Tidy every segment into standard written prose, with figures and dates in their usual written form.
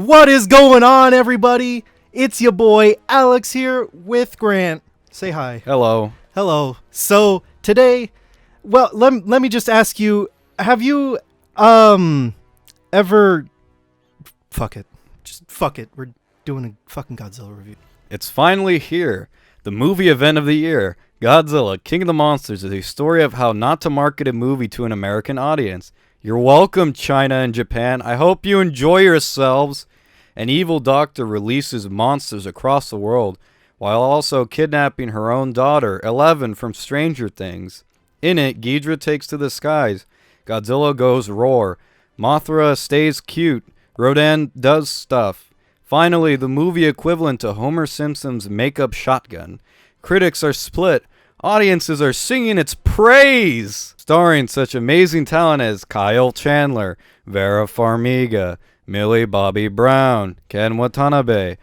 What is going on, everybody? It's your boy Alex here with Grant. Say hi. Hello. Hello. So today, well, let me just ask you: have you ever? Fuck it. Just fuck it. We're doing a fucking Godzilla review. It's finally here. The movie event of the year. Godzilla King of the Monsters is a story of how not to market a movie to an American audience. You're welcome, China and Japan. I hope you enjoy yourselves. An evil doctor releases monsters across the world while also kidnapping her own daughter, 11, from Stranger Things. In it, Ghidorah takes to the skies. Godzilla goes roar. Mothra stays cute. Rodan does stuff. Finally, the movie equivalent to Homer Simpson's makeup shotgun. Critics are split. Audiences are singing its praise. Starring such amazing talent as Kyle Chandler, Vera Farmiga, Millie Bobby Brown, Ken Watanabe,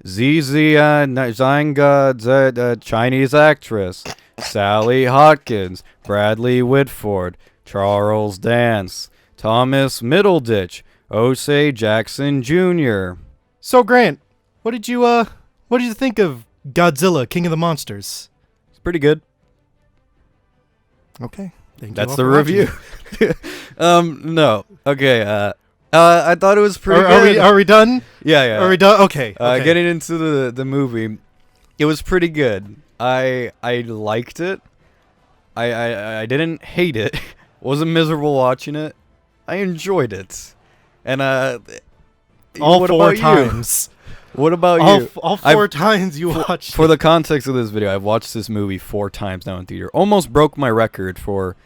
Zizi Zhanga, Chinese actress, Sally Hawkins, Bradley Whitford, Charles Dance, Thomas Middleditch, Osei Jackson Jr. So Grant, what did you think of Godzilla King of the Monsters? It's pretty good. Okay. That's the review. No. Okay. I thought it was pretty good. Are we done? Yeah. Are we done? Okay. Getting into the movie, it was pretty good. I liked it. I didn't hate it. Wasn't miserable watching it. I enjoyed it. And all four times. What about you? All four times you watched. For the context of this video, I've watched this movie 4 times now in theater. Almost broke my record for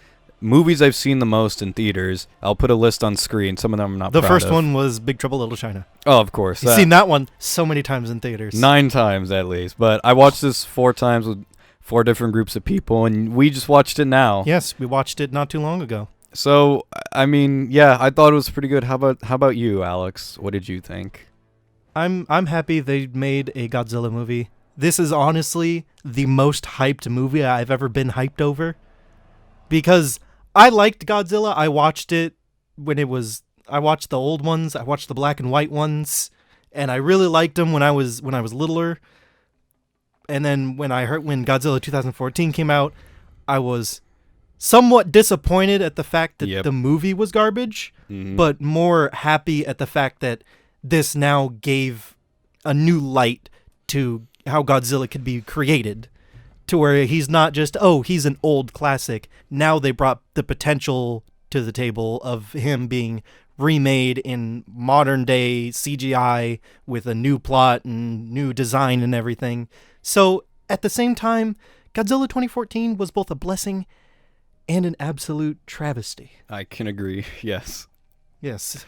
movies I've seen the most in theaters. I'll put a list on screen. Some of them I'm not proud of. The first one was Big Trouble in Little China. Oh, of course. You've seen that one so many times in theaters. 9 times at least. But I watched this 4 times with 4 different groups of people, and we just watched it now. Yes, we watched it not too long ago. So, I mean, yeah, I thought it was pretty good. How about you, Alex? What did you think? I'm happy they made a Godzilla movie. This is honestly the most hyped movie I've ever been hyped over. Because I liked Godzilla. I watched it I watched the old ones, I watched the black and white ones, and I really liked them when I was littler. And then when Godzilla 2014 came out, I was somewhat disappointed at the fact that the movie was garbage, but more happy at the fact that this now gave a new light to how Godzilla could be created, to where he's not just, he's an old classic. Now they brought the potential to the table of him being remade in modern day CGI with a new plot and new design and everything. So at the same time, Godzilla 2014 was both a blessing and an absolute travesty. I can agree. Yes. Yes.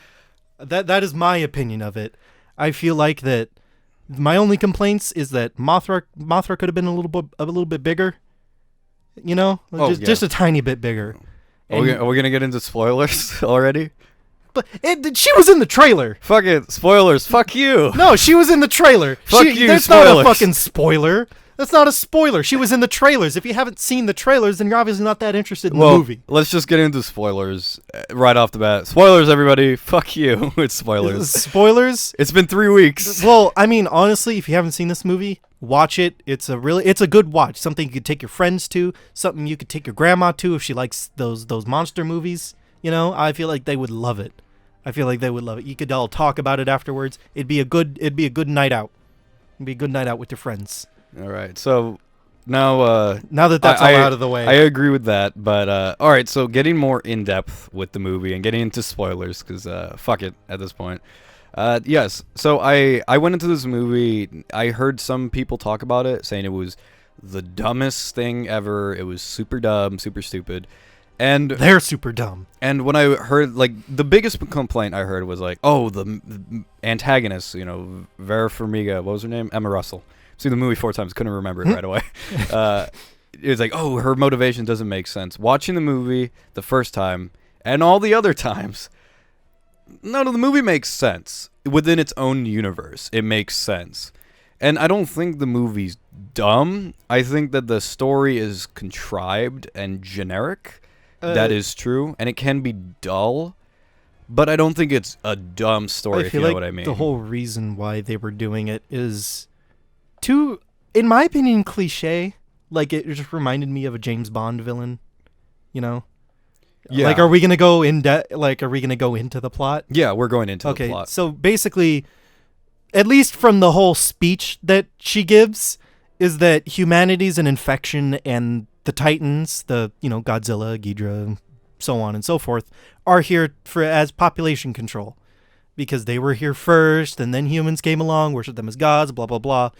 That is my opinion of it. I feel like that my only complaints is that Mothra could have been a little bit bigger. You know? Just a tiny bit bigger. Are we going to get into spoilers already? But she was in the trailer. Fuck it. Spoilers. Fuck you. No, she was in the trailer. Fuck you, That's spoilers. not a fucking spoiler. That's not a spoiler. She was in the trailers. If you haven't seen the trailers, then you're obviously not that interested in the movie. Let's just get into spoilers right off the bat. Spoilers, everybody. Fuck you. It's spoilers. Spoilers? It's been 3 weeks. Well, I mean, honestly, if you haven't seen this movie, watch it. It's a good watch. Something you could take your friends to. Something you could take your grandma to if she likes those monster movies. You know, I feel like they would love it. You could all talk about it afterwards. It'd be a good night out. It'd be a good night out with your friends. All right, so now that's all out of the way, I agree with that. But all right, so getting more in depth with the movie and getting into spoilers, because fuck it at this point. Yes, so I went into this movie. I heard some people talk about it, saying it was the dumbest thing ever. It was super dumb, super stupid, and they're super dumb. And when I heard, like, the biggest complaint I heard was like, the antagonist, Vera Farmiga, what was her name? Emma Russell. See the movie 4 times, couldn't remember it right away. It was like, her motivation doesn't make sense. Watching the movie the first time and all the other times, no, the movie makes sense. Within its own universe, it makes sense. And I don't think the movie's dumb. I think that the story is contrived and generic. That is true. And it can be dull. but I don't think it's a dumb story, I if feel you know like what I mean. the whole reason why they were doing it is too, in my opinion, cliche. Like, it just reminded me of a James Bond villain, you know? Yeah. Like, are we gonna go are we gonna go into the plot? Yeah, we're going into the Okay, plot. so basically, at least from the whole speech that she gives, is that humanity's an infection and the Titans, Godzilla, Ghidra, so on and so forth, are here as population control. Because they were here first, and then humans came along, worshipped them as gods, blah, blah, blah.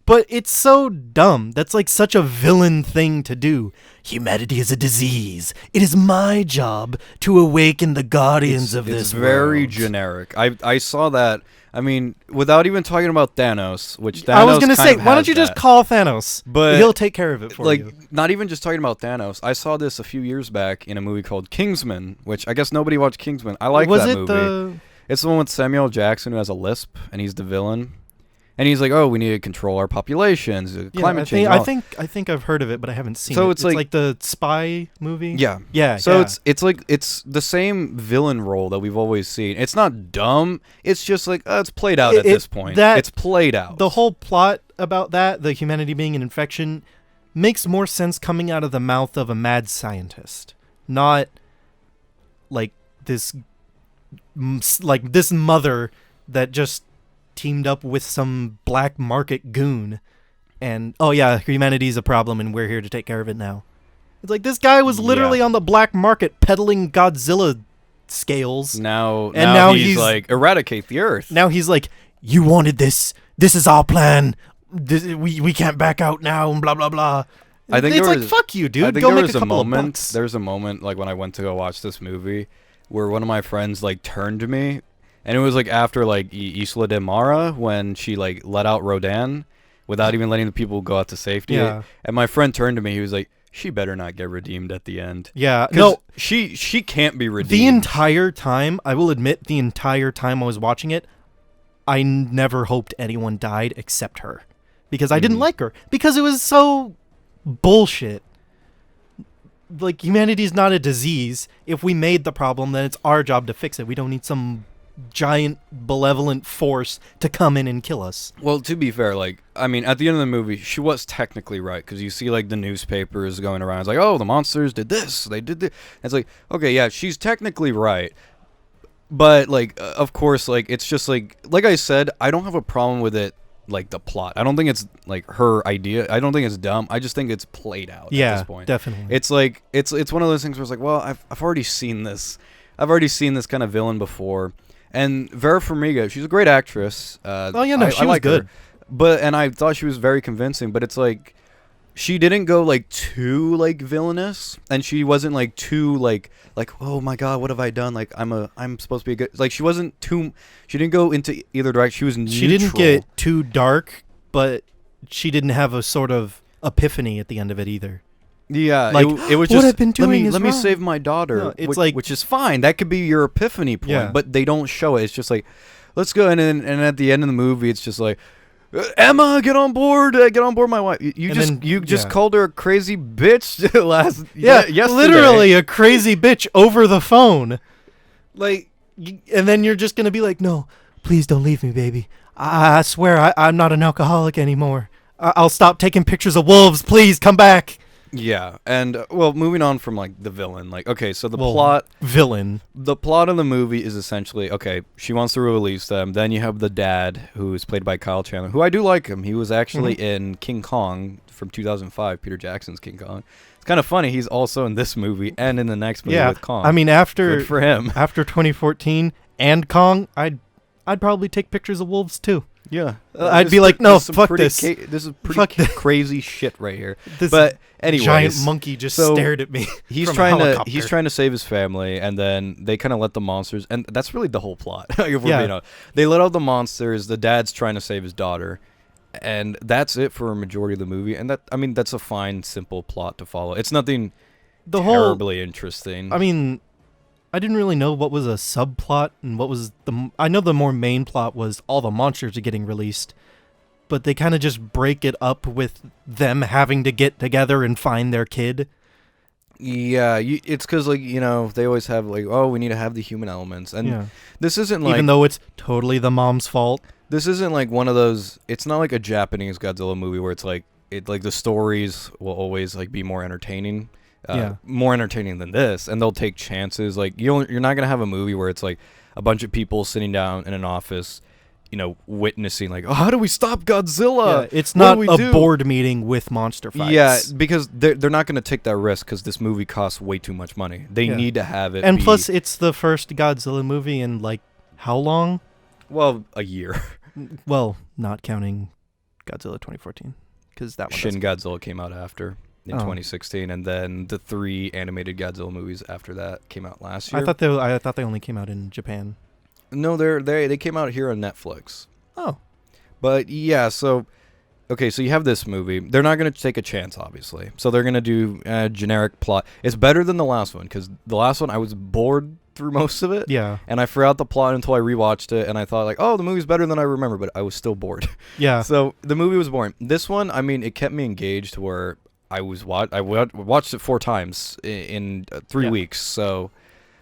But it's so dumb. That's like such a villain thing to do. Humanity is a disease. It is my job to awaken the guardians of this world. It's very generic. I saw that. I mean, without even talking about Thanos, which Thanos I was going to kind say, of why don't has you just that. call Thanos? But he'll take care of it for you. Not even just talking about Thanos. I saw this a few years back in a movie called Kingsman, which I guess nobody watched Kingsman. I like that movie. It's the one with Samuel L. Jackson who has a lisp, and he's the villain. And he's like, "Oh, we need to control our populations, climate change." I think I've heard of it, but I haven't seen it. So it's like the spy movie. Yeah, yeah. So it's the same villain role that we've always seen. It's not dumb. It's just like it's played out at this point. It's played out. The whole plot about that, the humanity being an infection, makes more sense coming out of the mouth of a mad scientist, not like this mother that just teamed up with some black market goon and humanity's a problem and we're here to take care of it now. It's like this guy was literally on the black market peddling Godzilla scales. Now he's like, eradicate the earth. Now he's like, you wanted this is our plan, we can't back out now, and blah blah blah. I think it's like, fuck you, dude. I think go there make was a couple of moment bucks. there's a moment like when I went to go watch this movie where one of my friends like turned to me. And it was like after like Isla de Mara when she like let out Rodan without even letting the people go out to safety. Yeah. And my friend turned to me. He was like, "She better not get redeemed at the end." Yeah. No, she can't be redeemed. The entire time, I will admit, the entire time I was watching it, I never hoped anyone died except her, because I didn't like her, because it was so bullshit. Like, humanity's not a disease. If we made the problem, then it's our job to fix it. We don't need some giant malevolent force to come in and kill us. Well, to be fair, like, I mean, at the end of the movie, she was technically right, because you see like the newspapers going around. It's like, oh, the monsters did this, they did this. It's like, okay, yeah, she's technically right, but like, of course, like, it's just like I said, I don't have a problem with it. Like the plot, I don't think it's like her idea. I don't think it's dumb. I just think it's played out at this point. Definitely. It's like it's one of those things where it's like, well, I've already seen this. I've already seen this kind of villain before. And Vera Farmiga, she's a great actress. She was good. But I thought she was very convincing. But it's like she didn't go like too like villainous, and she wasn't like too like oh my god, what have I done? Like I'm supposed to be a good. Like she wasn't too. She didn't go into either direction. She was neutral. She didn't get too dark, but she didn't have a sort of epiphany at the end of it either. Yeah, like it was just what I've been doing let me save my daughter. No, which is fine. That could be your epiphany point, Yeah. but they don't show it. It's just like, let's go and at the end of the movie, it's just like, Emma, get on board, my wife. You just called her a crazy bitch yesterday. Literally a crazy bitch over the phone. Like, and then you're just gonna be like, no, please don't leave me, baby. I swear I'm not an alcoholic anymore. I'll stop taking pictures of wolves. Please come back. Yeah, and well, moving on from like the villain, like okay, so the plot of the movie is essentially okay. She wants to release them. Then you have the dad, who is played by Kyle Chandler, who I do like him. He was actually in King Kong from 2005, Peter Jackson's King Kong. It's kind of funny. He's also in this movie and in the next movie with Kong. I mean, good for him. After 2014 and Kong, I'd probably take pictures of wolves too. Yeah, I'd be like, no, fuck this. This is pretty crazy shit right here. This but anyways, giant monkey just stared at me. He's from a helicopter. He's trying to save his family, and then they kind of let the monsters, and that's really the whole plot. If we're being honest. They let out the monsters. The dad's trying to save his daughter, and that's it for a majority of the movie. And that's a fine, simple plot to follow. It's nothing terribly interesting. I mean, I didn't really know what was a subplot and what was I know the more main plot was all the monsters are getting released, but they kind of just break it up with them having to get together and find their kid. Yeah, it's because like they always have like, oh, we need to have the human elements, and this isn't like, even though it's totally the mom's fault. This isn't like one of those. It's not like a Japanese Godzilla movie where it's like the stories will always like be more entertaining, more entertaining than this, and they'll take chances. Like you're not gonna have a movie where it's like a bunch of people sitting down in an office, witnessing like, oh, how do we stop Godzilla? Yeah, it's not a board meeting with monster fights. Yeah, because they're not gonna take that risk because this movie costs way too much money. They need to have it. And plus, it's the first Godzilla movie in like how long? Well, a year. Well, not counting Godzilla 2014, because that one. Shin Godzilla came out after in 2016, and then the 3 animated Godzilla movies after that came out last year. I thought they only came out in Japan. No, they came out here on Netflix. Oh, but yeah, so you have this movie. They're not gonna take a chance, obviously. So they're gonna do a generic plot. It's better than the last one because the last one I was bored through most of it. Yeah. And I forgot the plot until I rewatched it, and I thought like, oh, the movie's better than I remember, but I was still bored. Yeah. So the movie was boring. This one, I mean, it kept me engaged to where I watched it 4 times in 3 weeks. So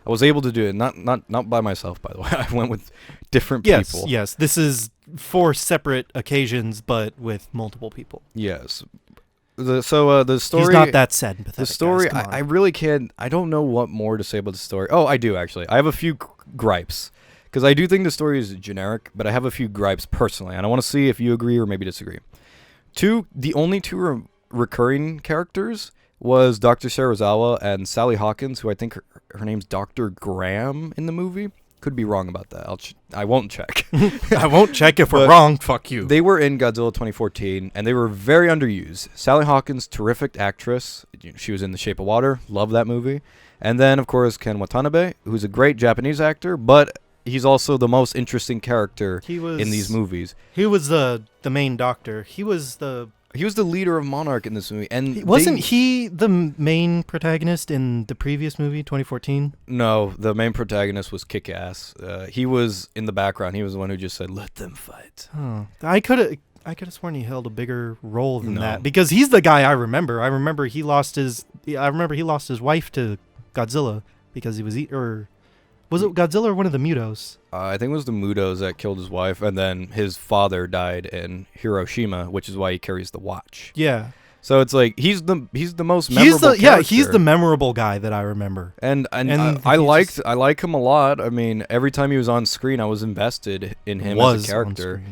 I was able to do it. Not by myself, by the way. I went with different people. Yes. This is 4 separate occasions, but with multiple people. Yes. The story. He's not that sad and pathetic. The story, guys, I really can't. I don't know what more to say about the story. Oh, I do actually. I have a few gripes because I do think the story is generic, but I have a few gripes personally, and I want to see if you agree or maybe disagree. The only 2 recurring characters was Dr. Serizawa and Sally Hawkins, who I think her name's Dr. Graham in the movie. Could be wrong about that. I won't check. I won't check if we're wrong. Fuck you. They were in Godzilla 2014, and they were very underused. Sally Hawkins, terrific actress. She was in The Shape of Water. Love that movie. And then, of course, Ken Watanabe, who's a great Japanese actor, but he's also the most interesting character in these movies. He was the main doctor. He was the leader of Monarch in this movie, and wasn't he the main protagonist in the previous movie, 2014? No, the main protagonist was Kick-Ass. He was in the background. He was the one who just said, "Let them fight." Oh, I could have sworn he held a bigger role than that because he's the guy I remember. I remember he lost his wife to Godzilla because he was was it Godzilla or one of the Mutos? I think it was the Mutos that killed his wife, and then his father died in Hiroshima, which is why he carries the watch. Yeah. So it's like he's the most memorable character. He's the memorable guy that I remember. And I like him a lot. I mean, every time he was on screen, I was invested in him as a character.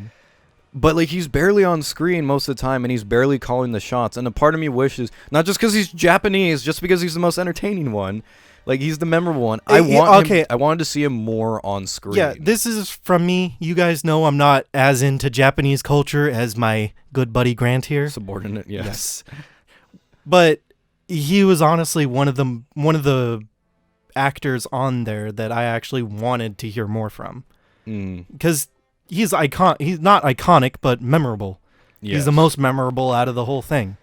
But like he's barely on screen most of the time, and he's barely calling the shots. And a part of me wishes, not just because he's Japanese, just because he's the most entertaining one. Like, he's the memorable one. I wanted to see him more on screen. Yeah, this is from me. You guys know I'm not as into Japanese culture as my good buddy Grant here. Subordinate, yes. But he was honestly one of the actors on there that I actually wanted to hear more from. Because he's not iconic, but memorable. Yes. He's the most memorable out of the whole thing,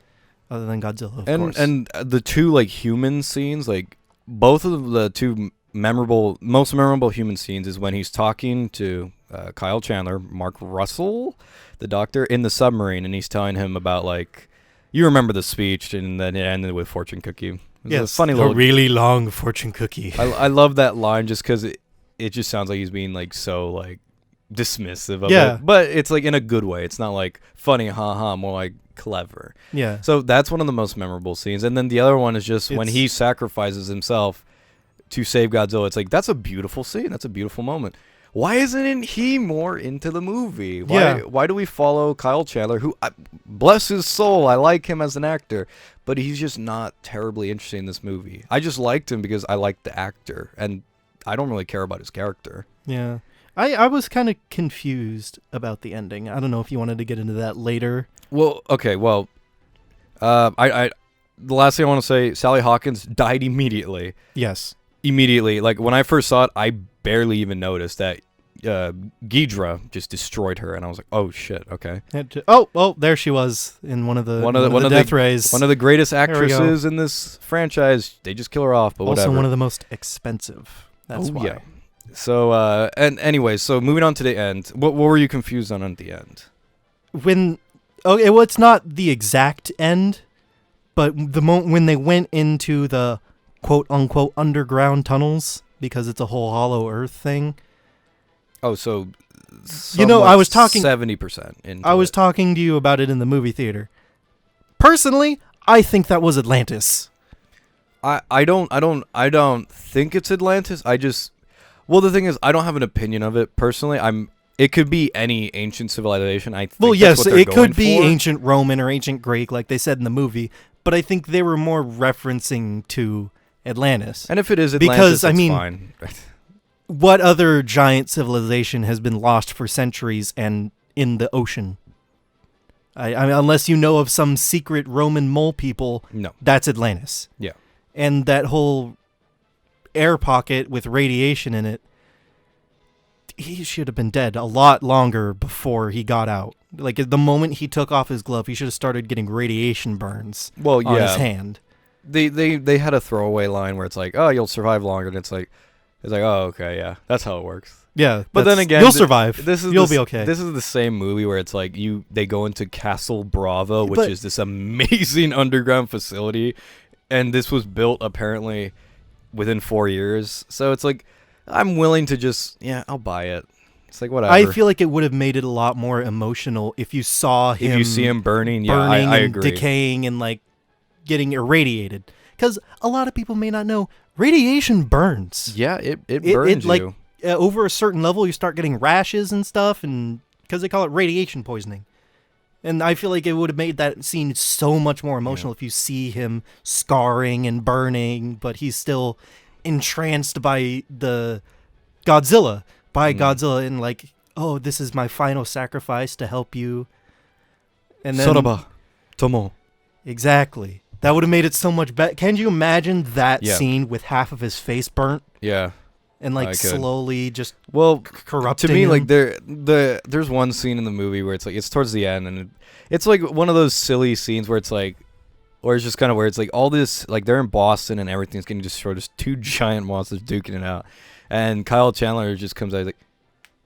other than Godzilla, of course. And the 2 like human scenes, like both of the 2 most memorable human scenes is when he's talking to Kyle Chandler, Mark Russell, the doctor, in the submarine, and he's telling him about like, you remember the speech, and then it ended with fortune cookie. Yes, a really long fortune cookie. I love that line just because it just sounds like he's being like so like dismissive of it, but it's like in a good way. It's not like funny, haha, more like clever. Yeah. So that's one of the most memorable scenes. And then the other one is just when he sacrifices himself to save Godzilla. It's like, that's a beautiful scene. That's a beautiful moment. Why isn't he more into the movie? Why do we follow Kyle Chandler, who, bless his soul, I like him as an actor, but he's just not terribly interesting in this movie. I just liked him because I liked the actor, and I don't really care about his character. Yeah. I was kind of confused about the ending. I don't know if you wanted to get into that later. Well, okay, well, the last thing I want to say, Sally Hawkins died immediately. Yes. Immediately. Like, when I first saw it, I barely even noticed that Ghidra just destroyed her, and I was like, oh, shit, okay. Oh, there she was in one of the death rays. One of the greatest actresses in this franchise. They just kill her off, but whatever. Also one of the most expensive. That's why. Yeah. So, and anyway, so moving on to the end, what were you confused on at the end? It's not the exact end, but when they went into the quote-unquote underground tunnels because it's a whole hollow earth thing. Oh, so I was talking 70%. I was talking to you about it in the movie theater. Personally, I think that was Atlantis. I don't think it's Atlantis. Well, the thing is, I don't have an opinion of it personally. It could be any ancient civilization. I think Well, that's yes, what they're it could going be for. ancient Roman or ancient Greek, like they said in the movie. But I think they were more referencing to Atlantis. And if it is Atlantis, Because, that's I mean, fine. What other giant civilization has been lost for centuries and in the ocean? I mean, unless you know of some secret Roman mole people, No. that's Atlantis. Yeah. And that whole air pocket with radiation in it, he should have been dead a lot longer before he got out. Like, the moment he took off his glove, he should have started getting radiation burns on his hand. They had a throwaway line where it's like, oh, you'll survive longer. And it's like, oh, okay, yeah. That's how it works. Yeah. But then again, you'll survive. You'll be okay. This is the same movie where it's like they go into Castle Bravo, which is this amazing underground facility. And this was built apparently within 4 years. So it's like, I'm willing to I'll buy it. It's like, whatever. I feel like it would have made it a lot more emotional if you saw him. If you see him burning, I and agree. decaying and like getting irradiated. Because a lot of people may not know, radiation burns. Yeah, it burns you. Like, over a certain level, you start getting rashes and stuff, and because they call it radiation poisoning. And I feel like it would have made that scene so much more emotional if you see him scarring and burning, but he's still entranced by the Godzilla. Godzilla, and like, oh, this is my final sacrifice to help you. And then Soraba, Tomo. Exactly. That would have made it so much better. Can you imagine that scene with half of his face burnt? Yeah. And like slowly just corrupting to me, him? like there's one scene in the movie where it's like, it's towards the end, and it's like one of those silly scenes where it's like, or it's just kind of where it's like all this, like they're in Boston and everything's getting destroyed. There's two giant monsters duking it out, and Kyle Chandler just comes out, he's like,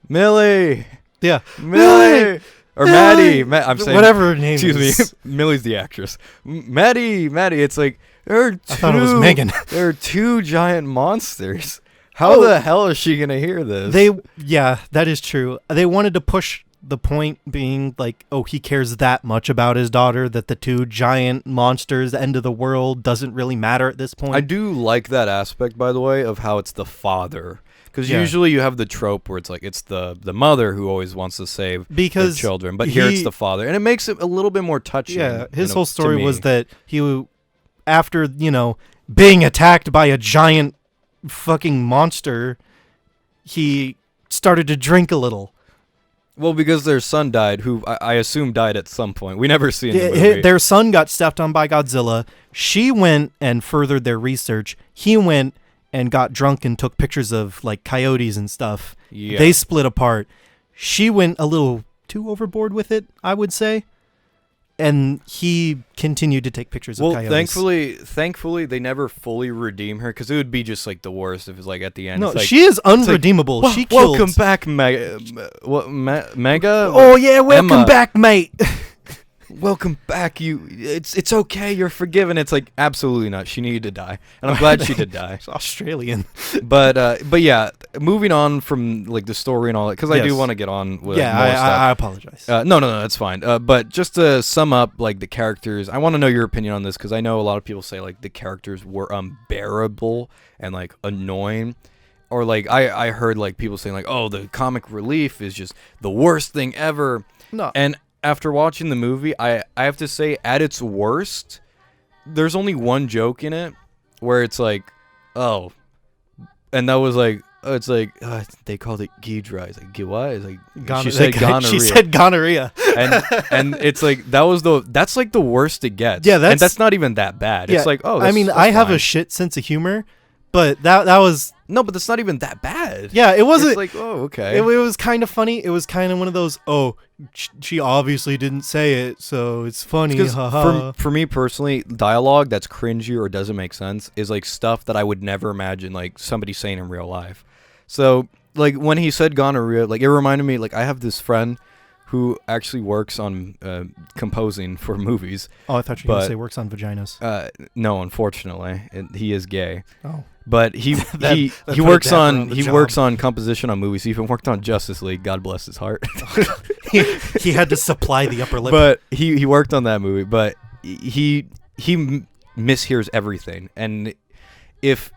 Millie, yeah, Millie. Or Maddie. I'm saying whatever her name excuse is. me. Millie's the actress. Maddie. It's like, I thought it was Megan. There are two giant monsters. How the hell is she gonna hear this? That is true. They wanted to push the point being like, oh, he cares that much about his daughter that the two giant monsters, the end of the world, doesn't really matter at this point. I do like that aspect, by the way, of how it's the father. Because usually you have the trope where it's like it's the mother who always wants to save the children, but here it's the father, and it makes it a little bit more touching. Yeah, his whole story was that after being attacked by a giant fucking monster, he started to drink a little. Well, because their son died, who I assume died at some point. We never see in the movie. Their son got stepped on by Godzilla. She went and furthered their research. He went and got drunk and took pictures of like coyotes and stuff. Yeah. They split apart. She went a little too overboard with it, I would say. And he continued to take pictures of coyotes. Well, thankfully, they never fully redeem her, because it would be just like the worst if it's like at the end. No, it's like, she is unredeemable. Like, she killed. Welcome back, Mega. Oh yeah, welcome Emma. back, mate. Welcome back, you. It's okay. You're forgiven. It's like, absolutely not. She needed to die, and I'm glad she did die. It's Australian. But yeah, moving on from like the story and all that, because I do want to get on with more stuff. I apologize. No, that's fine. But just to sum up, like the characters, I want to know your opinion on this, because I know a lot of people say like the characters were unbearable and like annoying. Or like I heard like people saying like, oh, the comic relief is just the worst thing ever. No. And after watching the movie, I have to say, at its worst, there's only one joke in it where it's like, oh, and that was like, it's like, they called it Ghidra. It's like, what? It's like, she said gonorrhea. She said gonorrhea. and it's like, that's like the worst it gets. Yeah, and that's not even that bad. Yeah, it's like, oh, I mean, I have a shit sense of humor, but that was... No, but that's not even that bad. Yeah, it wasn't... It's like, oh, okay. It was kind of funny. It was kind of one of those, she obviously didn't say it, so it's funny. For me personally, dialogue that's cringy or doesn't make sense is like stuff that I would never imagine like somebody saying in real life. So like when he said gonorrhea, like it reminded me, like I have this friend who actually works on composing for movies. Oh, I thought you were going to say works on vaginas. No, unfortunately, he is gay. Oh. But he works on composition on movies. He even worked on Justice League. God bless his heart. he had to supply the upper lip. But he worked on that movie. But he mishears everything. And if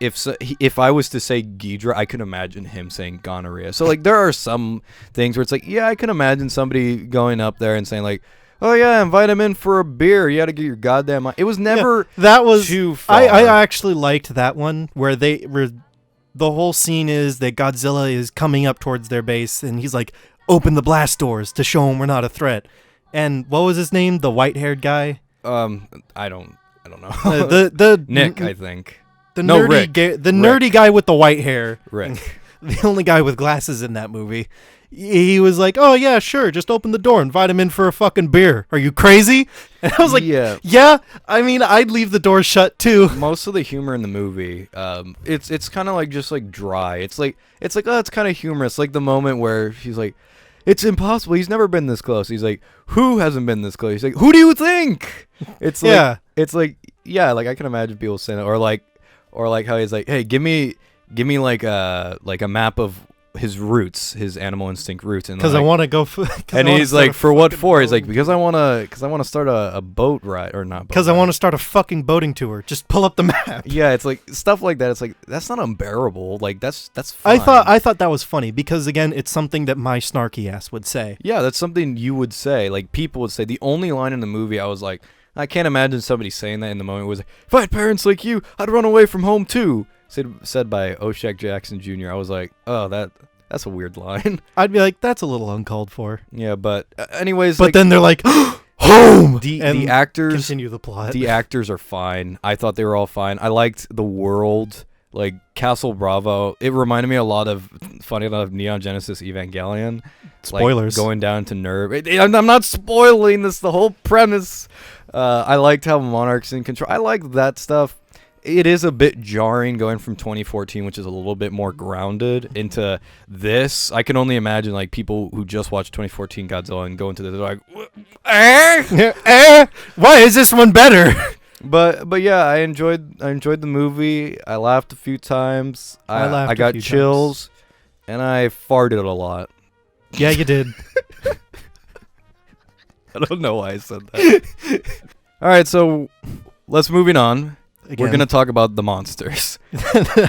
I was to say Ghidra, I could imagine him saying gonorrhea. So like there are some things where it's like, yeah, I can imagine somebody going up there and saying like, oh yeah, invite him in for a beer. You got to get your goddamn mind. It was never that was too far. I actually liked that one where the whole scene is that Godzilla is coming up towards their base and he's like, open the blast doors to show him we're not a threat. And what was his name? The white-haired guy? I don't know. the Nick, I think. Rick. Nerdy guy with the white hair. Rick. The only guy with glasses in that movie. He was like, oh, yeah, sure, just open the door, invite him in for a fucking beer. Are you crazy? And I was like, yeah, I mean, I'd leave the door shut, too. Most of the humor in the movie, it's kind of like just like dry. It's like, oh, it's kind of humorous. Like the moment where he's like, it's impossible. He's never been this close. He's like, who hasn't been this close? He's like, who do you think? It's like, like I can imagine people saying that. Or like how he's like, hey, give me like a map of his roots, his animal instinct roots, and because I want to go. And he's like, for what for? He's like, because I want to start a boat ride or not. Because I want to start a fucking boating tour. Just pull up the map. Yeah, it's like stuff like that. It's like that's not unbearable. Like that's fine. I thought that was funny because again, it's something that my snarky ass would say. Yeah, that's something you would say. Like people would say. The only line in the movie I was like, I can't imagine somebody saying that in the moment. Was like, if I had parents like you, I'd run away from home too. Said by O'Shaq Jackson Jr. I was like, oh, that's a weird line. I'd be like, that's a little uncalled for. Yeah, but anyways. But then they're like, home! The actors. Continue the plot. The actors are fine. I thought they were all fine. I liked the world. Like, Castle Bravo. It reminded me a lot of, funny enough, Neon Genesis Evangelion. Spoilers. Like, going down to Nerve. I'm not spoiling this, the whole premise. I liked how Monarch's in control. I like that stuff. It is a bit jarring going from 2014, which is a little bit more grounded, into this. I can only imagine like people who just watched 2014 Godzilla and go into this, they're like, why is this one better? But yeah, I enjoyed the movie. I laughed a few times. I got chills, and I farted a lot. Yeah, you did. I don't know why I said that. All right, so let's moving on. Again. We're going to talk about the monsters.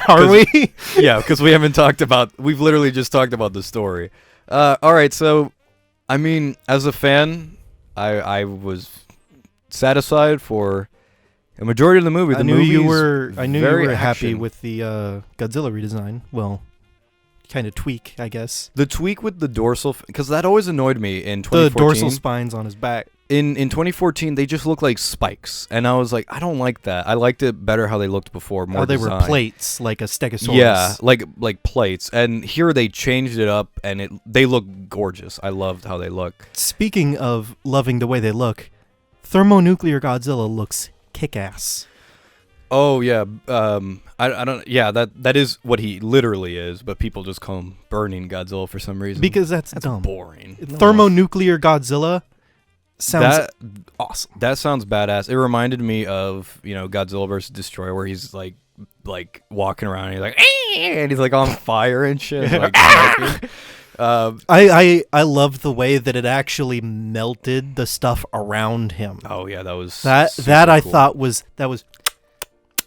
Are we? Yeah, because we haven't talked about... We've literally just talked about the story. All right, so, I mean, as a fan, I was satisfied for a majority of the movie. I knew you were happy with the Godzilla redesign. Well, kind of tweak, I guess. The tweak with the dorsal... Because that always annoyed me in 2014. The dorsal spines on his back. In 2014, they just look like spikes, and I was like, I don't like that. I liked it better how they looked before, more they design. Were plates, like a stegosaurus. Yeah, like plates. And here they changed it up, and they look gorgeous. I loved how they look. Speaking of loving the way they look, thermonuclear Godzilla looks kick-ass. Oh yeah, I don't. Yeah, that is what he literally is, but people just call him Burning Godzilla for some reason. Because that's dumb. Boring. Thermonuclear Godzilla. Sounds awesome. That sounds badass. It reminded me of, Godzilla vs. Destroyer, where he's like walking around and he's like, and he's like on fire and shit. Like, I loved the way that it actually melted the stuff around him. Oh yeah, that was that cool. I thought was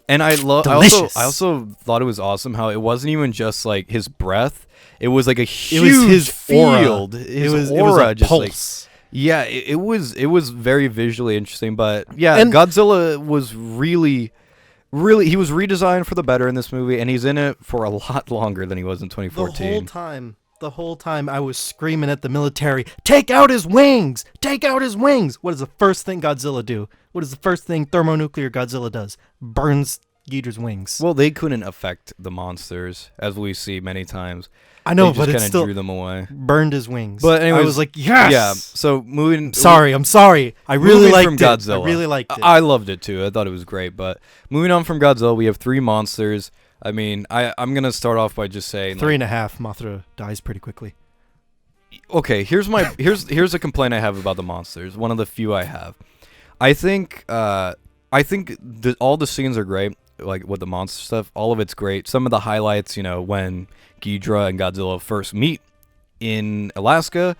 And I delicious. I also thought it was awesome how it wasn't even just like his breath. It was like a huge his field. Aura. His aura, it was a just pulse. Yeah, it was very visually interesting, but yeah, and Godzilla was really, he was redesigned for the better in this movie, and he's in it for a lot longer than he was in 2014. The whole time I was screaming at the military, take out his wings! Take out his wings! What does the first thing Godzilla do? What is the first thing thermonuclear Godzilla does? Burns Ghidorah's wings. Well, they couldn't affect the monsters, as we see many times. I know, but it still drew them away. Burned his wings. But anyways, I was like, yes. Yeah. So moving. I'm sorry. I really liked from Godzilla. I really liked it. I loved it too. I thought it was great. But moving on from Godzilla, we have three monsters. I mean, I'm gonna start off by just saying 3.5. Mothra dies pretty quickly. okay, here's a complaint I have about the monsters. One of the few I have. I think all the scenes are great, like with the monster stuff. All of it's great. Some of the highlights, when Ghidorah and Godzilla first meet in Alaska.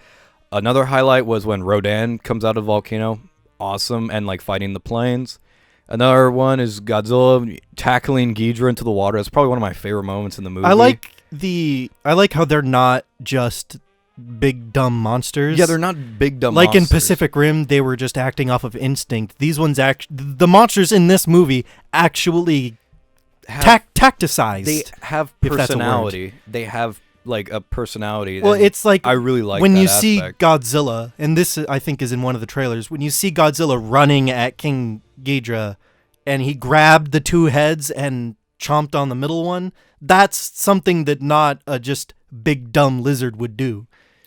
Another highlight was when Rodan comes out of the volcano. Awesome, and like fighting the planes. Another one is Godzilla tackling Ghidorah into the water. That's probably one of my favorite moments in the movie. I like how they're not just big dumb monsters. Yeah, they're not big dumb like monsters. in Pacific Rim, they were just acting off of instinct. These ones the monsters in this movie actually tacticized. They have personality. They have like a personality. Well, it's like I really like when that you aspect. see Godzilla, and this I think is in one of the trailers. When you see Godzilla running at King Ghidorah, and he grabbed the two heads and chomped on the middle one, that's something that not a just big dumb lizard would do.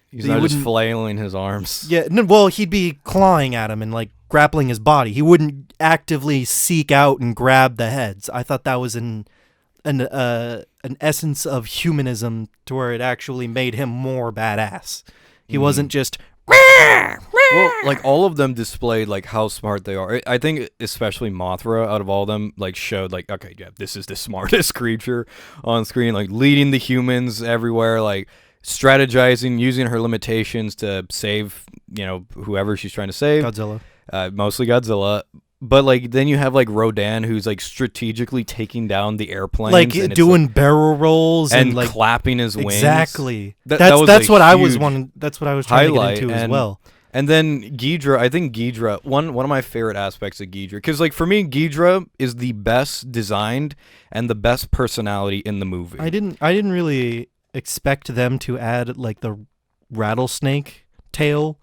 He's not just flailing his arms. Yeah, no, well, he'd be clawing at him and like grappling his body. He wouldn't actively seek out and grab the heads. I thought that was an essence of humanism to where it actually made him more badass. He wasn't just. Well, like all of them displayed like how smart they are. I think especially Mothra, out of all of them, like showed like, okay, yeah, this is the smartest creature on screen, like leading the humans everywhere, like strategizing, using her limitations to save, whoever she's trying to save. Godzilla. Mostly Godzilla. But like then you have like Rodan, who's like strategically taking down the airplanes, like and doing barrel rolls and like clapping his wings. Exactly. That was that's a what I was huge wanting. That's what I was trying to get into as well. And then Ghidorah, I think Ghidorah, one of my favorite aspects of Ghidorah, because like for me, Ghidorah is the best designed and the best personality in the movie. I didn't really expect them to add like the rattlesnake tail.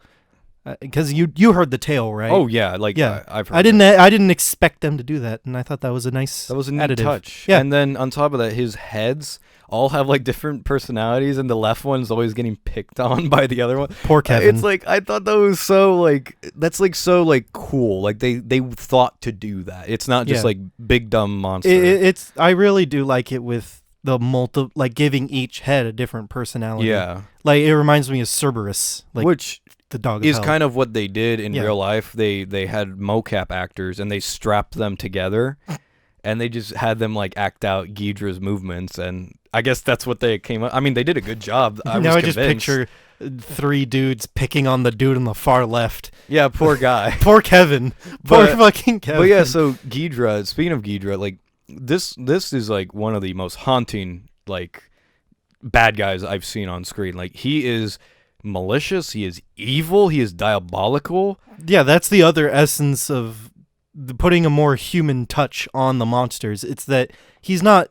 Because you heard the tail, right? Oh yeah, like yeah. I've heard. I didn't expect them to do that, and I thought that was a nice. That was a neat additive. touch. Yeah. And then on top of that, his heads all have like different personalities, and the left one's always getting picked on by the other one. Poor Kevin. It's like I thought that was so like that's like so like cool. Like they thought to do that. It's not just like big dumb monster. It's I really do like it with the like giving each head a different personality. Yeah. Like it reminds me of Cerberus, like which the dog is of hell. kind of what they did in real life. They had mocap actors and they strapped them together and they just had them like act out Ghidorah's movements, and I guess that's what they came up. I mean, they did a good job. I just picture three dudes picking on the dude on the far left. Yeah, poor guy. Poor Kevin. Poor fucking Kevin. But yeah, so Ghidorah, speaking of Ghidorah, like this is like one of the most haunting like bad guys I've seen on screen. Like he is malicious, he is evil, he is diabolical. Yeah, that's the other essence of putting a more human touch on the monsters. It's that he's not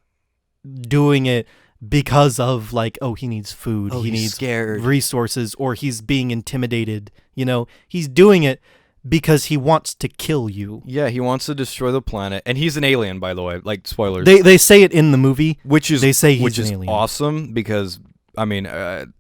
doing it because of like, oh, he needs food, he needs scared resources, or he's being intimidated. He's doing it because he wants to kill you. Yeah, he wants to destroy the planet, and he's an alien, by the way. Like spoilers. They say it in the movie, they say he's an alien. Awesome because I mean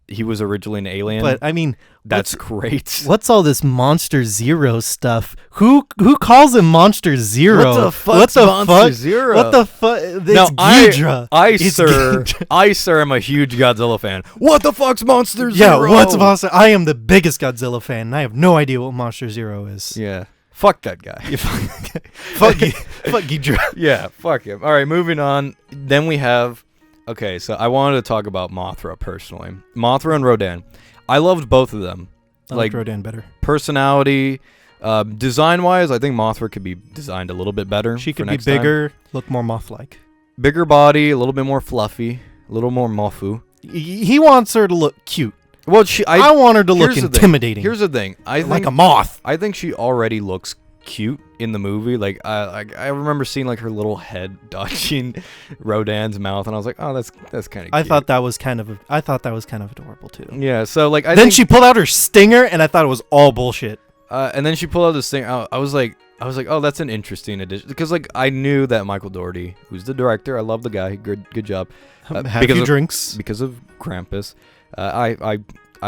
he was originally an alien. But I mean, that's great. What's all this Monster Zero stuff? Who calls him Monster Zero? What the fuck's Monster Zero? What the fuck? It's now, Ghidorah. I, sir, am a huge Godzilla fan. What the fuck's Monster Zero? Yeah, what's Monster? I am the biggest Godzilla fan, and I have no idea what Monster Zero is. Yeah. Fuck that guy. Fuck Ghidorah. Yeah, fuck him. All right, moving on. Then we have... Okay, so I wanted to talk about Mothra personally. Mothra and Rodan. I loved both of them. I like Rodan better. Personality, design-wise, I think Mothra could be designed a little bit better. She could be bigger, look more moth-like. Bigger body, a little bit more fluffy, a little more mofu. He wants her to look cute. Well, I want her to look intimidating. Here's the thing. I think like a moth. I think she already looks cute in the movie. Like I remember seeing like her little head dodging Rodan's mouth, and I was like, oh, that's kind of cute. I thought that was kind of adorable too. Yeah. So like then she pulled out her stinger, and I thought it was all bullshit. And then she pulled out this thing. I was like, oh, that's an interesting addition, because like I knew that Michael Dougherty, who's the director, I love the guy, good job. Have few drinks because of Krampus. I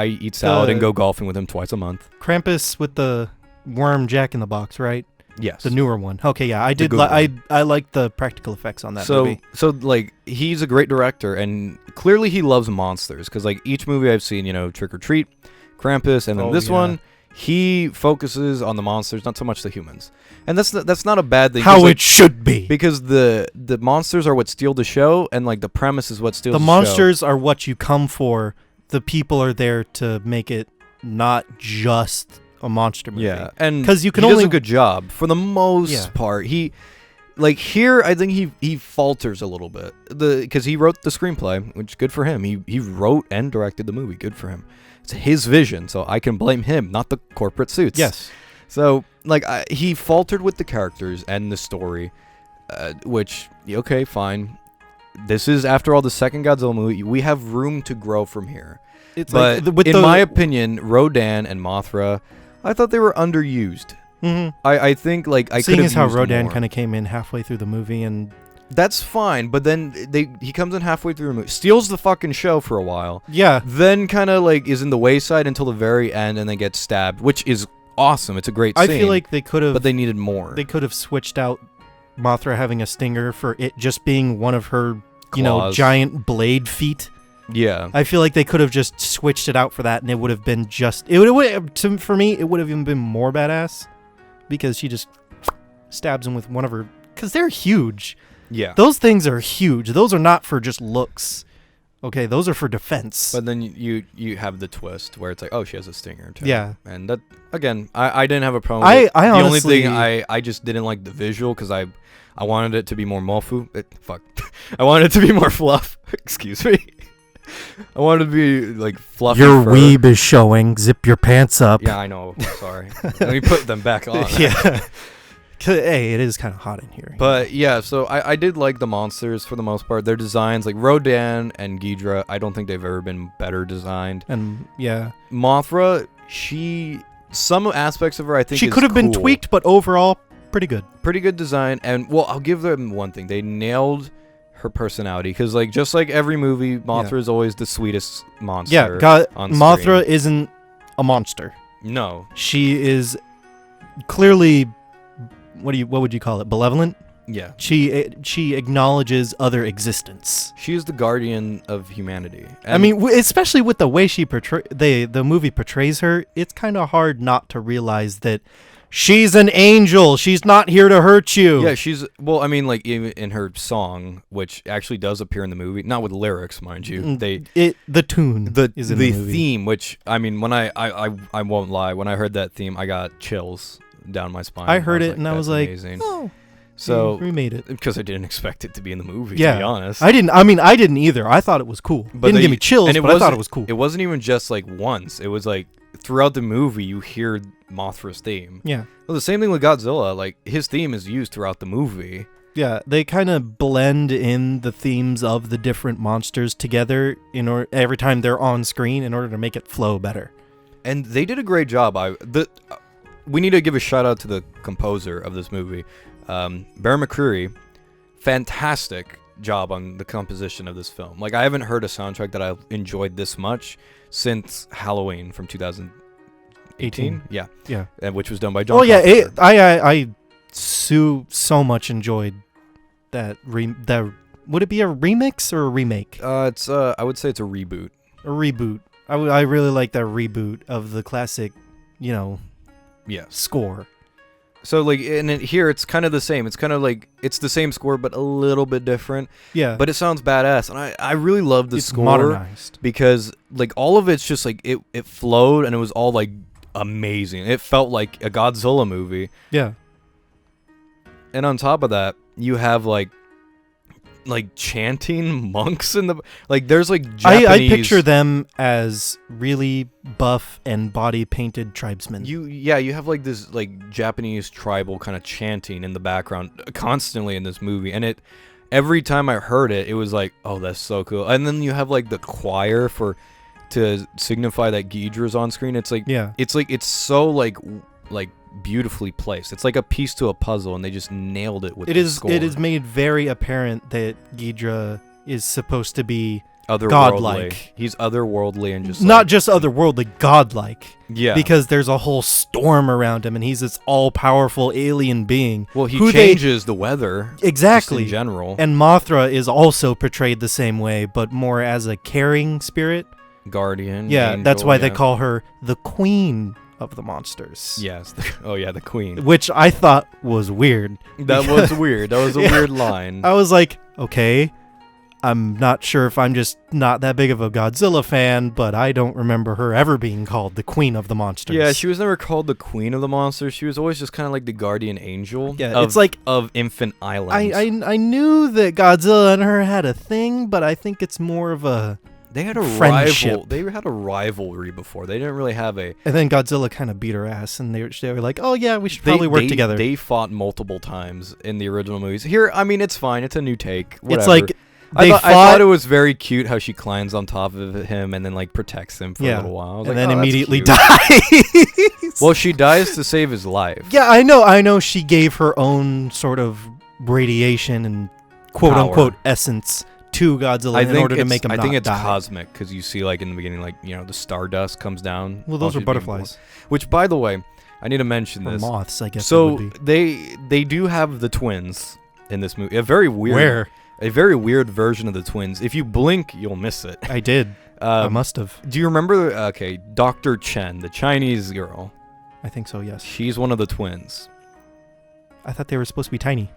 eat salad and go golfing with him twice a month. Krampus with the worm Jack in the Box, right? Yes. The newer one. Okay, yeah, I did. I liked the practical effects on that movie. So like he's a great director, and clearly he loves monsters, because like each movie I've seen, Trick or Treat, Krampus, and then this one, he focuses on the monsters, not so much the humans. And that's not a bad thing. How it should be. Because the monsters are what steal the show, and like the premise is what steals the show. The monsters are what you come for. The people are there to make it not just a monster movie. Yeah, and because you can he only does a good job for the most part. He like here, I think he falters a little bit because he wrote the screenplay, which good for him. He wrote and directed the movie. Good for him. It's his vision, so I can blame him, not the corporate suits. Yes. So like he faltered with the characters and the story, which okay, fine. This is, after all, the second Godzilla movie. We have room to grow from here. It's but like in my opinion, Rodan and Mothra, I thought they were underused. Mm-hmm. I think like I could have seeing as how used Rodan more. kind of came in halfway through the movie, and that's fine. But then he comes in halfway through the movie, steals the fucking show for a while. Yeah. Then kind of like is in the wayside until the very end, and then gets stabbed, which is awesome. It's a great scene. I feel like they could have, but they needed more. They could have switched out Mothra having a stinger for it just being one of her, giant blade feet. Yeah. I feel like they could have just switched it out for that, and it would have been just for me it would have even been more badass, because she just stabs him with one of her, because they're huge. Yeah. Those things are huge. Those are not for just looks. Okay, those are for defense. But then you have the twist where it's like, oh, she has a stinger too. Yeah. And that, again, I didn't have a problem with it. I the honestly, only thing I just didn't like the visual, because I wanted it to be more mofu. I wanted it to be more fluff. Excuse me. I wanted to be like fluffy. Your fur. weeb is showing. Zip your pants up. Yeah, I know. Sorry. Let me put them back on. Yeah. Hey, it is kind of hot in here. But yeah, so I did like the monsters for the most part. Their designs, like Rodan and Ghidra, I don't think they've ever been better designed. And yeah, Mothra, some aspects of her I think she could have been tweaked, but overall pretty good. Pretty good design. And well, I'll give them one thing: they nailed her personality, because like just like every movie, Mothra is always the sweetest monster. Yeah, on Mothra screen. isn't a monster. No, she is clearly. What would you call it? Benevolent? Yeah. She acknowledges other existence. She is the guardian of humanity. I mean, especially with the way she the movie portrays her, it's kind of hard not to realize that she's an angel. She's not here to hurt you. Yeah, well, I mean, like even in her song, which actually does appear in the movie, not with lyrics, mind you. The tune is in the movie. Theme, which I mean, when I won't lie, when I heard that theme, I got chills down my spine. I heard it and I was like, amazing. Oh, so we made it, because I didn't expect it to be in the movie. Yeah, to be honest, I didn't either. I thought it was cool. But didn't give me chills, but I thought it was cool. It wasn't even just like once. It was like throughout the movie, you hear Mothra's theme. Yeah. Well, the same thing with Godzilla. Like his theme is used throughout the movie. Yeah, they kind of blend in the themes of the different monsters together every time they're on screen in order to make it flow better. And they did a great job. We need to give a shout out to the composer of this movie, Bear McCreary. Fantastic job on the composition of this film. Like I haven't heard a soundtrack that I've enjoyed this much since Halloween from 2018. Yeah, which was done by John. Oh yeah, I so much enjoyed that. Would it be a remix or a remake? It's I would say it's a reboot. A reboot. I really like that reboot of the classic, score. So like here it's kind of the same. It's kind of like it's the same score but a little bit different. Yeah. But it sounds badass, and I really love the score modernized, because like all of it's just like it flowed and it was all like amazing. It felt like a Godzilla movie. Yeah. And on top of that, you have like chanting monks in the there's like Japanese. I picture them as really buff and body painted tribesmen. You have like this like Japanese tribal kind of chanting in the background constantly in this movie, and every time I heard it was like, oh, that's so cool. And then you have like the choir to signify that Ghidra's on screen. It's like it's so like beautifully placed. It's like a piece to a puzzle, and they just nailed it with the score. It is made very apparent that Ghidra is supposed to be otherworldly. Godlike. He's otherworldly and just not just otherworldly, godlike. Yeah, because there's a whole storm around him, and he's this all-powerful alien being. Well, he changes the weather exactly just in general, and Mothra is also portrayed the same way, but more as a caring spirit. guardian. Yeah, angel, that's why they yeah. call her the Queen of the Monsters. Yes. The queen. Which I thought was weird. That was weird. That was a weird line. I was like, okay, I'm not sure if I'm just not that big of a Godzilla fan, but I don't remember her ever being called the Queen of the Monsters. Yeah, she was never called the Queen of the Monsters. She was always just kind of like the guardian angel. Yeah, it's like of Infant Island. I knew that Godzilla and her had a thing, but I think it's more of a They had a friendship. rival. They had a rivalry before. They didn't really have a. And then Godzilla kind of beat her ass, and they were like, "Oh yeah, we should probably work together." They fought multiple times in the original movies. Here, I mean, it's fine. It's a new take. Whatever. It's like I thought it was very cute how she climbs on top of him and then like protects him for a little while. I was and like, then oh, that's immediately cute. dies. Well, she dies to save his life. Yeah, I know. She gave her own sort of radiation and quote unquote essence to Godzilla in order to make him not die. I think it's cosmic because you see like in the beginning, like the stardust comes down. Well, those are butterflies. Which, by the way, I need to mention or this. Moths, I guess. So it would be. they do have the twins in this movie. A very weird. Where? A very weird version of the twins. If you blink, you'll miss it. I did. I must have. Do you remember? Okay, Dr. Chen, the Chinese girl. I think so. Yes. She's one of the twins. I thought they were supposed to be tiny.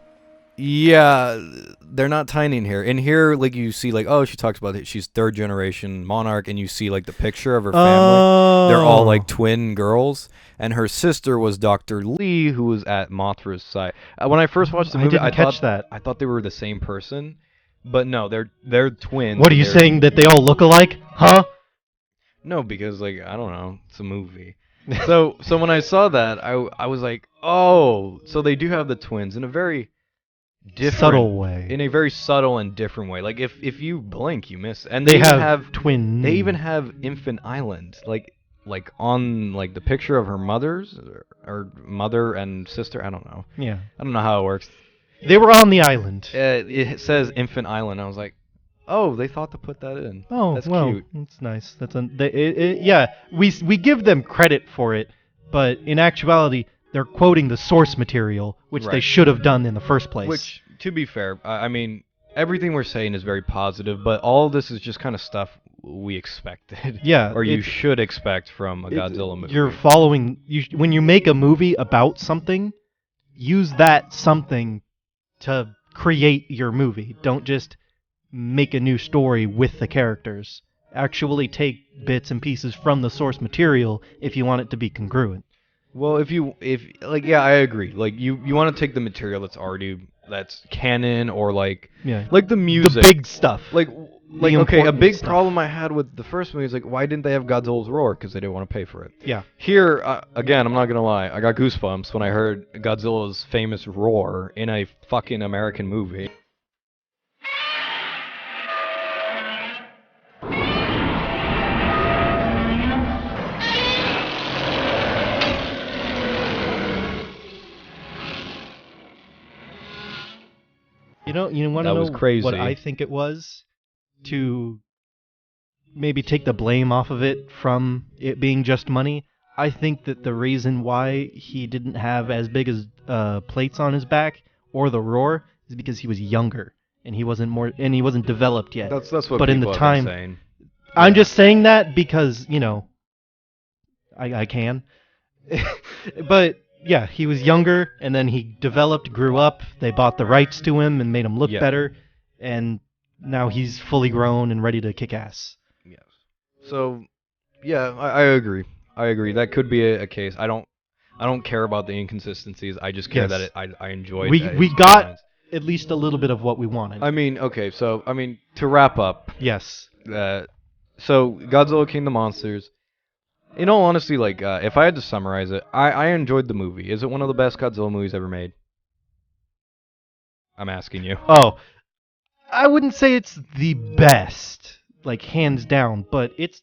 Yeah, they're not tiny in here. In here, like you see, like she talks about it. She's third generation monarch, and you see like the picture of her family. They're all like twin girls, and her sister was Dr. Lee, who was at Mothra's side. When I first watched the movie, I thought they were the same person, but no, they're twins. What are you saying, that they all look alike? Huh? No, because like I don't know, it's a movie. So when I saw that, I was like, oh, so they do have the twins in a very subtle way. In a very subtle and different way. Like if you blink, you miss. And they have twins. They even have Infant Island, like on like the picture of her mother's or mother and sister. I don't know. Yeah. I don't know how it works. They were on the island. It says Infant Island. I was like, oh, they thought to put that in. Oh, that's well, cute. That's nice. Yeah. We give them credit for it, but in actuality, they're quoting the source material, which they should have done in the first place. Which, to be fair, I mean, everything we're saying is very positive, but all of this is just kind of stuff we expected. Yeah. Or you should expect from a Godzilla movie. You're following... when you make a movie about something, use that something to create your movie. Don't just make a new story with the characters. Actually take bits and pieces from the source material if you want it to be congruent. Well, yeah, I agree. Like you want to take the material that's canon or like the music, the big stuff. Like okay, a big problem I had with the first movie is like why didn't they have Godzilla's roar? Because they didn't want to pay for it. Yeah. Here again, I'm not gonna lie, I got goosebumps when I heard Godzilla's famous roar in a fucking American movie. You want to know what I think it was? To maybe take the blame off of it from it being just money. I think that the reason why he didn't have as big as plates on his back or the roar is because he was younger and he wasn't developed yet. That's what but people in the time, have been saying. I'm just saying that because I can. But yeah, he was younger, and then he developed, grew up, they bought the rights to him and made him look better, and now he's fully grown and ready to kick ass. Yes. So, yeah, I agree. I agree. That could be a case. I don't care about the inconsistencies. I just care that I enjoyed that. We got at least a little bit of what we wanted. I mean, okay, so, to wrap up. Yes. So, Godzilla King of the Monsters. In all honesty, like, if I had to summarize it, I enjoyed the movie. Is it one of the best Godzilla movies ever made? I'm asking you. Oh, I wouldn't say it's the best, like, hands down, but it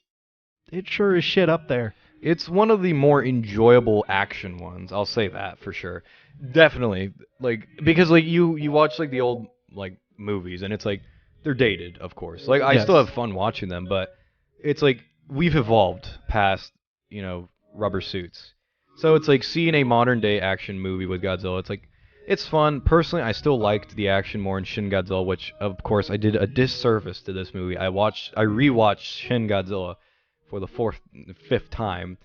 sure is shit up there. It's one of the more enjoyable action ones. I'll say that for sure. Definitely. Like, because, like, you watch, like, the old, like, movies, and it's, like, they're dated, of course. Like, I still have fun watching them, but it's, like, we've evolved past, rubber suits. So it's like seeing a modern day action movie with Godzilla. It's like, it's fun. Personally, I still liked the action more in Shin Godzilla, which of course I did a disservice to this movie. I rewatched Shin Godzilla for the fifth time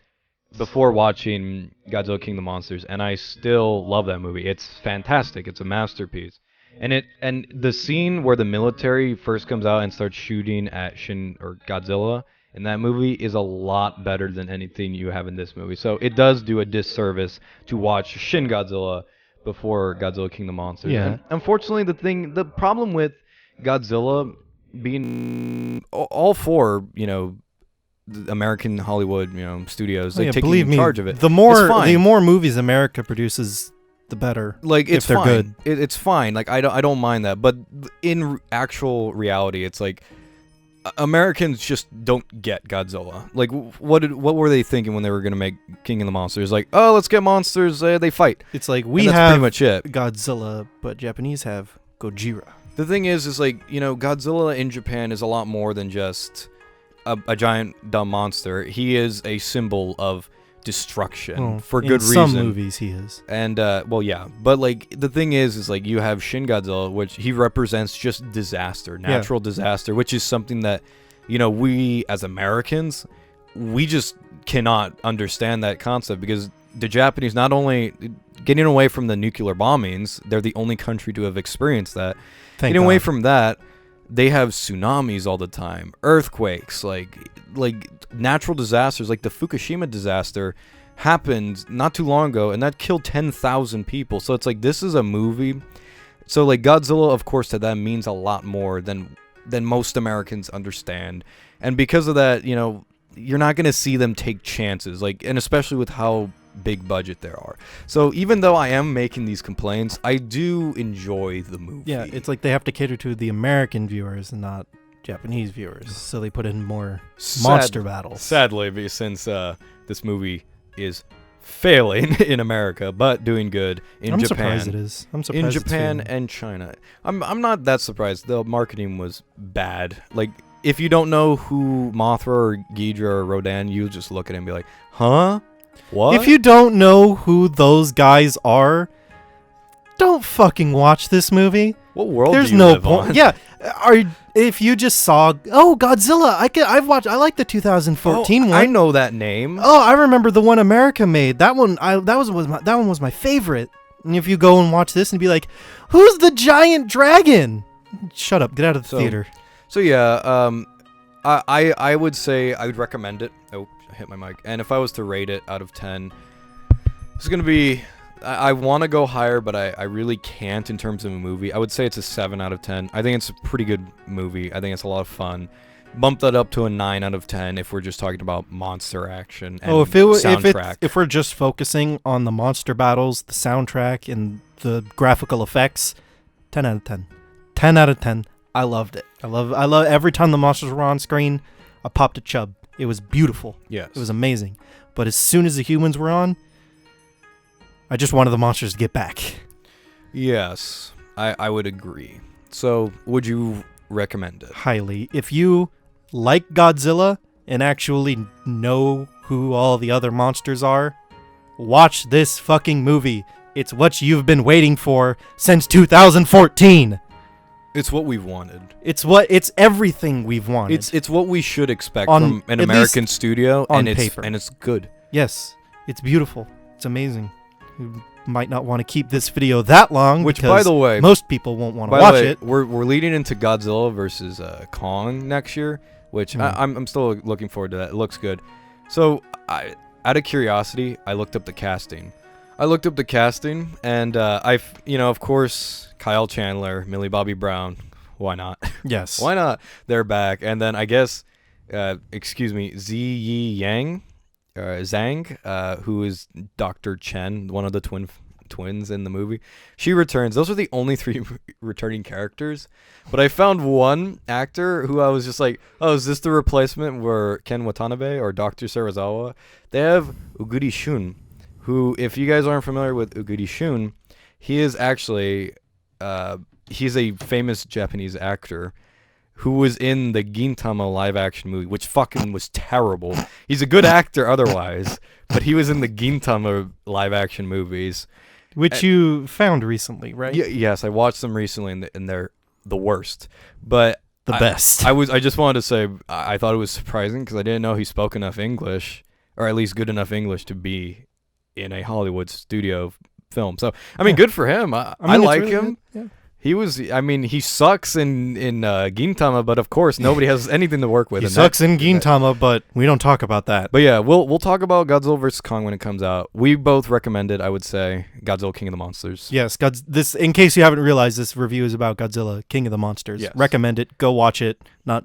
before watching Godzilla King of the Monsters, and I still love that movie. It's fantastic. It's a masterpiece. And the scene where the military first comes out and starts shooting at Shin or Godzilla in that movie is a lot better than anything you have in this movie. So it does do a disservice to watch Shin Godzilla before Godzilla King of the Monsters. Yeah. And unfortunately, the problem with Godzilla being all four, the American Hollywood, studios, like taking believe me, charge of it. The more movies America produces, the better. Like it's if they're fine. good. It's fine. Like I don't mind that. But in actual reality, it's like Americans just don't get Godzilla. Like what were they thinking when they were gonna make King of the Monsters? Like, oh, let's get monsters. They fight. It's like we that's have pretty much it. Godzilla, but Japanese have Gojira. The thing is like Godzilla in Japan is a lot more than just a giant dumb monster. He is a symbol of destruction for good reason. In some movies he is. And yeah, but like the thing is like you have Shin Godzilla, which he represents just disaster, natural disaster, which is something that we as Americans, we just cannot understand that concept, because the Japanese, not only getting away from the nuclear bombings, they're the only country to have experienced that. Getting away from that, they have tsunamis all the time, earthquakes, like natural disasters, like the Fukushima disaster happened not too long ago, and that killed 10,000 people. So it's like, this is a movie. So like Godzilla, of course, to them means a lot more than most Americans understand. And because of that, you're not going to see them take chances, and especially with how big budget there are. So even though I am making these complaints, I do enjoy the movie. Yeah, it's like they have to cater to the American viewers and not Japanese viewers, so they put in more monster battles. Sadly, since this movie is failing in America but doing good in Japan. I'm surprised it is. I'm surprised in Japan and China. I'm not that surprised. The marketing was bad. Like, if you don't know who Mothra or Ghidra or Rodan, you just look at it and be like, huh? What? If you don't know who those guys are, don't fucking watch this movie. What world There's do you no live point. on? Yeah, if you just saw, Godzilla, I like the 2014 one. I know that name. Oh, I remember the one America made. That one was my favorite. And if you go and watch this and be like, who's the giant dragon? Shut up. Get out of the theater. So yeah, I would say I would recommend it. Oh, I hit my mic. And if I was to rate it out of 10, it's gonna be. I want to go higher, but I really can't in terms of a movie. I would say it's a 7 out of 10. I think it's a pretty good movie. I think it's a lot of fun. Bump that up to a 9 out of 10 if we're just talking about monster action and soundtrack. If we're just focusing on the monster battles, the soundtrack, and the graphical effects, 10 out of 10. 10 out of 10. I loved it. I love every time the monsters were on screen, I popped a chub. It was beautiful. Yes. It was amazing. But as soon as the humans were on, I just wanted the monsters to get back. Yes, I would agree. So, would you recommend it? Highly. If you like Godzilla and actually know who all the other monsters are, watch this fucking movie. It's what you've been waiting for since 2014. It's what we've wanted. It's everything we've wanted. It's what we should expect from an American studio, on and paper. And it's good. Yes, it's beautiful. It's amazing. You might not want to keep this video that long, which, by the way, most people won't want to watch it. We're leading into Godzilla versus Kong next year, which I'm still looking forward to that. It looks good. So, out of curiosity, I looked up the casting. And of course, Kyle Chandler, Millie Bobby Brown. Why not? Yes. Why not? They're back. And then I guess, Ziyi Yang. Zhang, who is Dr. Chen, one of the twins in the movie. She returns. Those are the only 3 returning characters. But I found one actor who I was just like, oh, is this the replacement for Ken Watanabe or Dr. Serizawa? They have Uguri Shun, who, if you guys aren't familiar with Uguri Shun, he is actually, he's a famous Japanese actor who was in the Gintama live-action movie, which fucking was terrible. He's a good actor otherwise, but he was in the Gintama live-action movies. Which you found recently, right? Yes, I watched them recently, and they're the worst. But the best. I just wanted to say I thought it was surprising because I didn't know he spoke enough English, or at least good enough English to be in a Hollywood studio film. So I mean, good for him. I mean, like really him. good. Yeah. He was. I mean, he sucks in Gintama, but of course nobody has anything to work with. He sucks in Gintama, but we don't talk about that. But yeah, we'll talk about Godzilla vs Kong when it comes out. We both recommend it. I would say Godzilla King of the Monsters. Yes, this. In case you haven't realized, this review is about Godzilla King of the Monsters. Yes. Recommend it. Go watch it. Not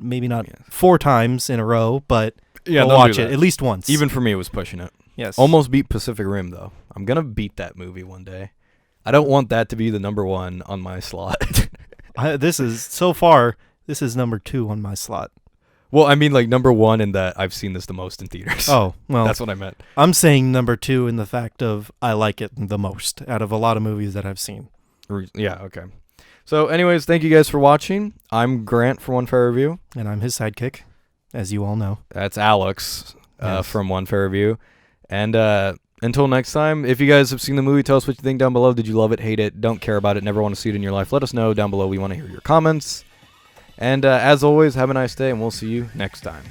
4 times in a row, but go don't watch do it that. at least once. Even for me, it was pushing it. Yes. Almost beat Pacific Rim though. I'm gonna beat that movie one day. I don't want that to be the number 1 on my slot. This is number 2 on my slot. Well, I mean, like number 1 in that I've seen this the most in theaters. Oh, well. That's what I meant. I'm saying number 2 in the fact of I like it the most out of a lot of movies that I've seen. Yeah, okay. So anyways, thank you guys for watching. I'm Grant from One Fair Review. And I'm his sidekick, as you all know. That's Alex Yes. from One Fair Review. And until next time, if you guys have seen the movie, tell us what you think down below. Did you love it, hate it, don't care about it, never want to see it in your life? Let us know down below. We want to hear your comments. And as always, have a nice day, and we'll see you next time.